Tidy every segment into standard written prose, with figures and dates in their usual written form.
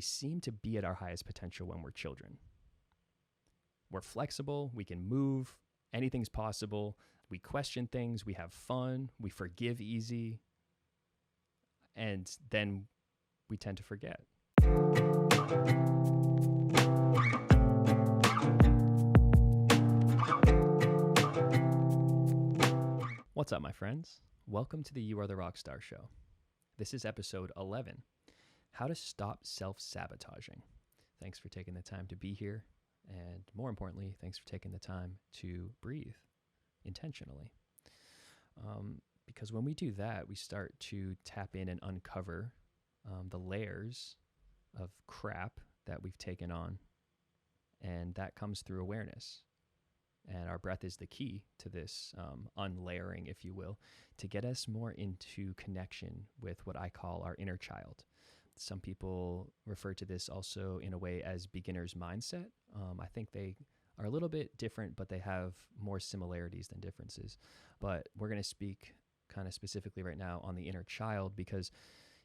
seem to be at our highest potential when we're children. We're flexible, we can move, anything's possible, we question things, we have fun, we forgive easy, and then we tend to forget. What's up, my friends? Welcome to the You Are the Rockstar Show. This is episode 11, How to Stop Self-Sabotaging. Thanks for taking the time to be here. And more importantly, thanks for taking the time to breathe intentionally. Because when we do that, we start to tap in and uncover the layers of crap that we've taken on. And that comes through awareness. And our breath is the key to this unlayering, if you will, to get us more into connection with what I call our inner child. Some people refer to this also in a way as beginner's mindset. I think they are a little bit different, but they have more similarities than differences. But we're going to speak kind of specifically right now on the inner child, because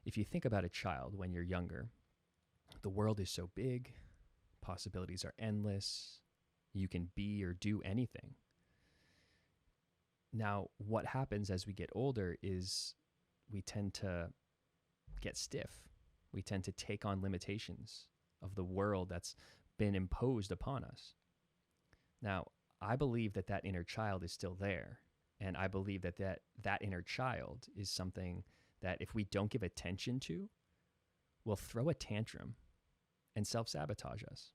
if you think about a child when you're younger, the world is so big, possibilities are endless, you can be or do anything. Now, what happens as we get older is we tend to get stiff. We tend to take on limitations of the world that's been imposed upon us. Now, I believe that that inner child is still there. And I believe that that inner child is something that if we don't give attention to, will throw a tantrum and self-sabotage us.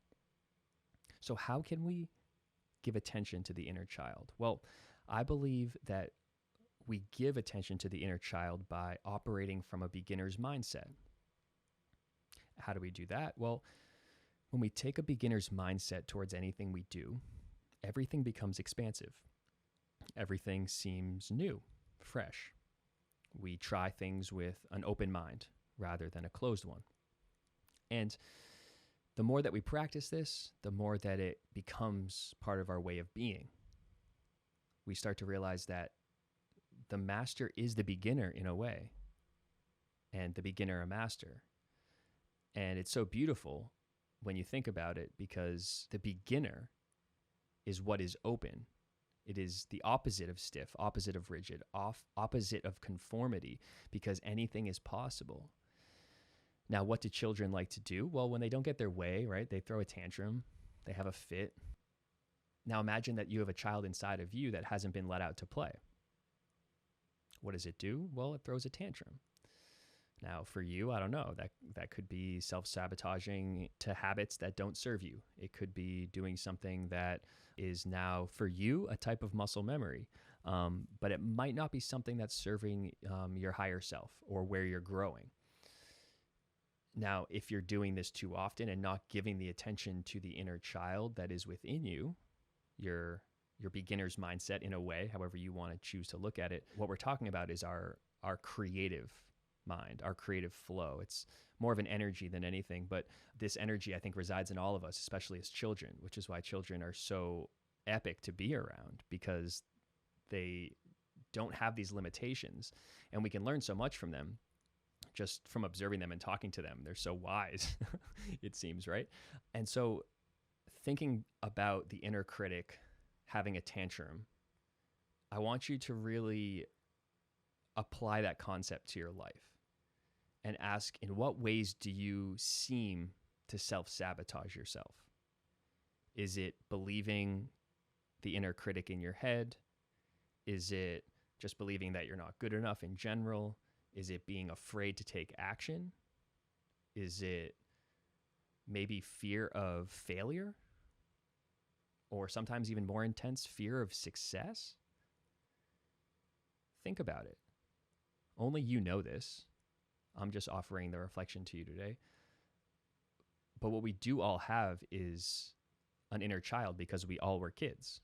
So how can we give attention to the inner child? Well, I believe that we give attention to the inner child by operating from a beginner's mindset. How do we do that? Well, when we take a beginner's mindset towards anything we do, everything becomes expansive. Everything seems new, fresh. We try things with an open mind rather than a closed one. And the more that we practice this, the more that it becomes part of our way of being. We start to realize that the master is the beginner in a way, and the beginner a master. And it's so beautiful when you think about it, because the beginner is what is open. It is the opposite of stiff, opposite of rigid, opposite of conformity, because anything is possible. Now, what do children like to do? Well, when they don't get their way, right, they throw a tantrum, they have a fit. Now, imagine that you have a child inside of you that hasn't been let out to play. What does it do? Well, it throws a tantrum. Now, for you, I don't know, that could be self-sabotaging to habits that don't serve you. It could be doing something that is now, for you, a type of muscle memory, but it might not be something that's serving your higher self or where you're growing. Now, if you're doing this too often and not giving the attention to the inner child that is within you, your beginner's mindset in a way, however you want to choose to look at it, what we're talking about is our creative mind, our creative flow. It's more of an energy than anything, but this energy, I think, resides in all of us, especially as children, which is why children are so epic to be around, because they don't have these limitations, and we can learn so much from them just from observing them and talking to them. They're so wise, it seems, right? And so thinking about the inner critic having a tantrum, I want you to really apply that concept to your life and ask, in what ways do you seem to self-sabotage yourself? Is it believing the inner critic in your head? Is it just believing that you're not good enough in general? Is it being afraid to take action? Is it maybe fear of failure? Or sometimes even more intense, fear of success? Think about it. Only you know this. I'm just offering the reflection to you today. But what we do all have is an inner child, because we all were kids.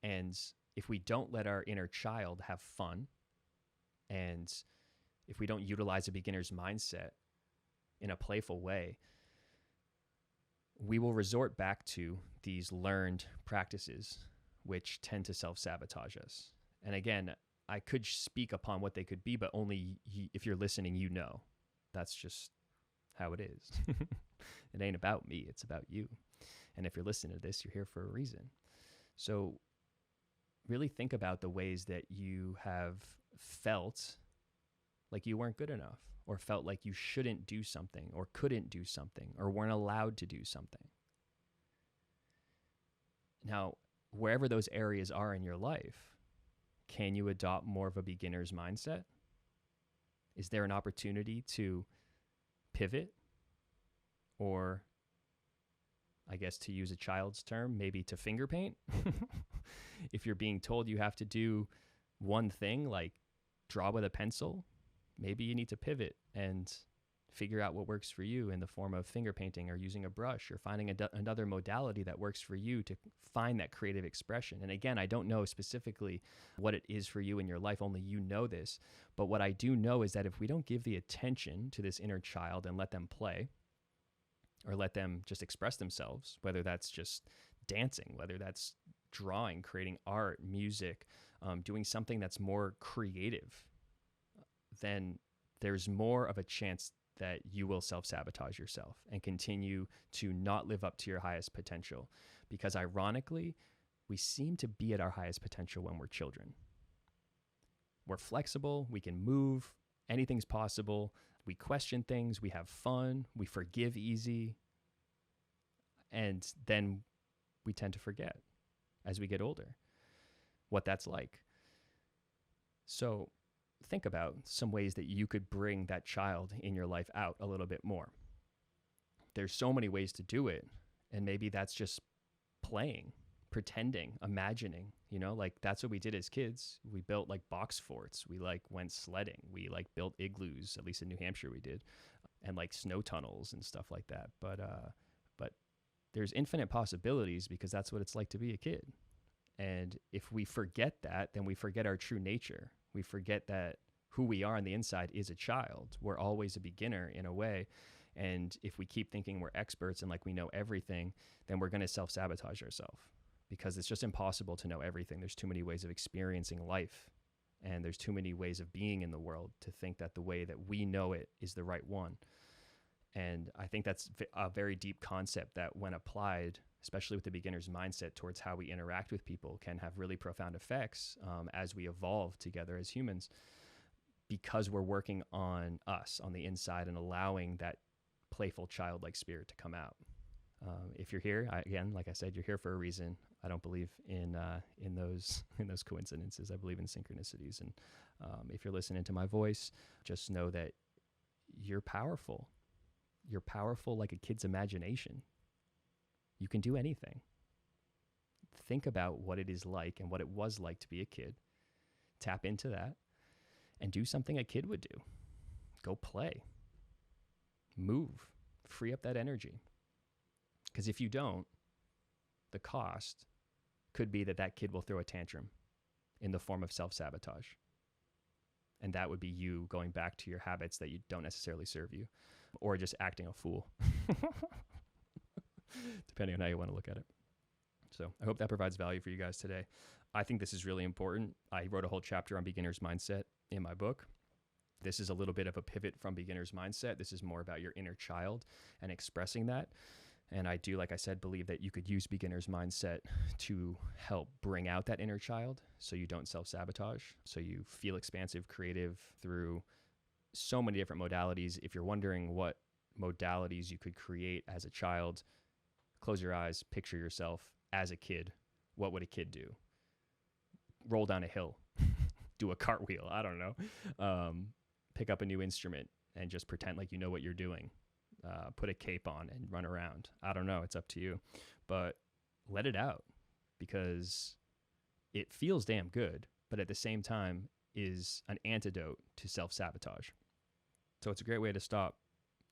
And if we don't let our inner child have fun, and if we don't utilize a beginner's mindset in a playful way, we will resort back to these learned practices, which tend to self-sabotage us. And again, I could speak upon what they could be, but only if you're listening, you know. That's just how it is. It ain't about me, it's about you. And if you're listening to this, you're here for a reason. So really think about the ways that you have felt like you weren't good enough, or felt like you shouldn't do something, or couldn't do something, or weren't allowed to do something. Now, wherever those areas are in your life, can you adopt more of a beginner's mindset? Is there an opportunity to pivot, or I guess to use a child's term, maybe to finger paint? If you're being told you have to do one thing, like draw with a pencil, maybe you need to pivot and figure out what works for you in the form of finger painting, or using a brush, or finding another modality that works for you to find that creative expression. And again, I don't know specifically what it is for you in your life, only you know this. But what I do know is that if we don't give the attention to this inner child and let them play, or let them just express themselves, whether that's just dancing, whether that's drawing, creating art, music, doing something that's more creative, then there's more of a chance that you will self-sabotage yourself and continue to not live up to your highest potential. Because ironically, we seem to be at our highest potential when we're children. We're flexible, we can move, anything's possible, we question things, we have fun, we forgive easy, and then we tend to forget as we get older what that's like. So think about some ways that you could bring that child in your life out a little bit more. There's so many ways to do it, and maybe that's just playing, pretending, imagining, like that's what we did as kids. We built like box forts. We like went sledding. We like built igloos, at least in New Hampshire we did, and like snow tunnels and stuff like that. But there's infinite possibilities, because that's what it's like to be a kid. And if we forget that, then we forget our true nature. We forget that who we are on the inside is a child. We're always a beginner in a way. And if we keep thinking we're experts and like we know everything, then we're going to self-sabotage ourselves, because it's just impossible to know everything. There's too many ways of experiencing life, and there's too many ways of being in the world to think that the way that we know it is the right one. And I think that's a very deep concept that, when applied, especially with the beginner's mindset towards how we interact with people, can have really profound effects as we evolve together as humans, because we're working on us on the inside and allowing that playful childlike spirit to come out. If you're here, again, like I said, you're here for a reason. I don't believe in those coincidences. I believe in synchronicities. And if you're listening to my voice, just know that you're powerful. You're powerful like a kid's imagination. You can do anything. Think about what it is like and what it was like to be a kid. Tap into that and do something a kid would do. Go play. Move. Free up that energy. Because if you don't, the cost could be that kid will throw a tantrum in the form of self-sabotage. And that would be you going back to your habits that you don't necessarily serve you, or just acting a fool, depending on how you want to look at it. So I hope that provides value for you guys today. I think this is really important. I wrote a whole chapter on beginner's mindset in my book. This is a little bit of a pivot from beginner's mindset. This is more about your inner child and expressing that. And I do, like I said, believe that you could use beginner's mindset to help bring out that inner child so you don't self-sabotage, so you feel expansive, creative through so many different modalities. If you're wondering what modalities you could create as a child, close your eyes, picture yourself as a kid. What would a kid do? Roll down a hill, do a cartwheel, I don't know. Pick up a new instrument and just pretend like you know what you're doing. Put a cape on and run around. I don't know. It's up to you. But let it out, because it feels damn good, but at the same time is an antidote to self-sabotage. So it's a great way to stop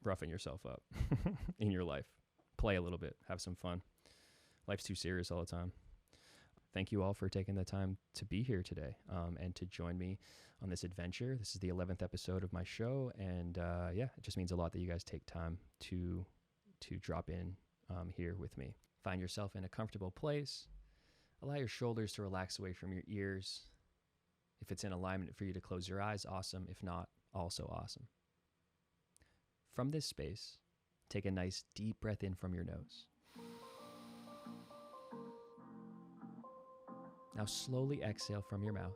roughing yourself up in your life. Play a little bit. Have some fun. Life's too serious all the time. Thank you all for taking the time to be here today and to join me on this adventure. This is the 11th episode of my show, and it just means a lot that you guys take time to drop in here with me. Find yourself in a comfortable place. Allow your shoulders to relax away from your ears. If it's in alignment for you to close your eyes, awesome. If not, also awesome. from this space, take a nice deep breath in from your nose. Now slowly exhale from your mouth.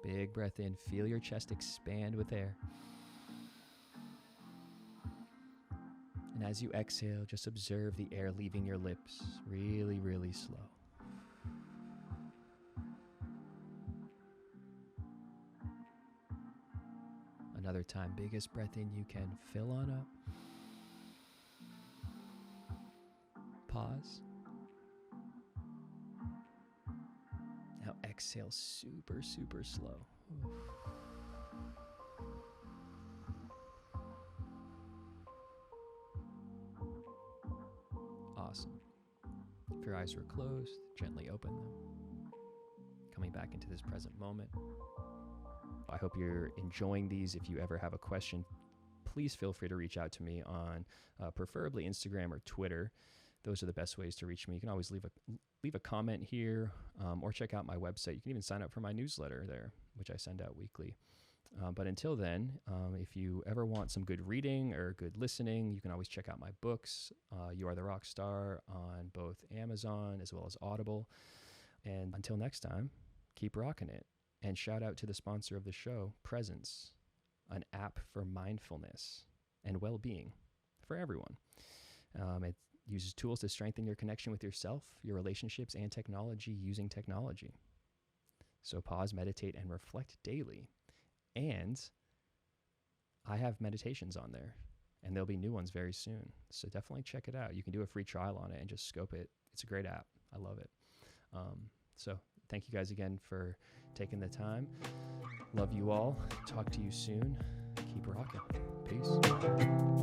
Big breath in. Feel your chest expand with air. And as you exhale, just observe the air leaving your lips really, really slow. Another time, biggest breath in you can. Fill on up. Pause. Now exhale super, super slow. Awesome. If your eyes were closed, gently open them. Coming back into this present moment. I hope you're enjoying these. If you ever have a question, please feel free to reach out to me on preferably Instagram or Twitter. Those are the best ways to reach me. You can always leave a comment here or check out my website. You can even sign up for my newsletter there, which I send out weekly. But until then, if you ever want some good reading or good listening, you can always check out my books, You Are the Rock Star, on both Amazon as well as Audible. And until next time, keep rocking it. And shout out to the sponsor of the show, Presence, an app for mindfulness and well-being for everyone. It uses tools to strengthen your connection with yourself, your relationships, and technology using technology. So pause, meditate, and reflect daily. And I have meditations on there, and there'll be new ones very soon. So definitely check it out. You can do a free trial on it and just scope it. It's a great app. I love it. So thank you guys again for taking the time. Love you all. Talk to you soon. Keep rocking. Peace.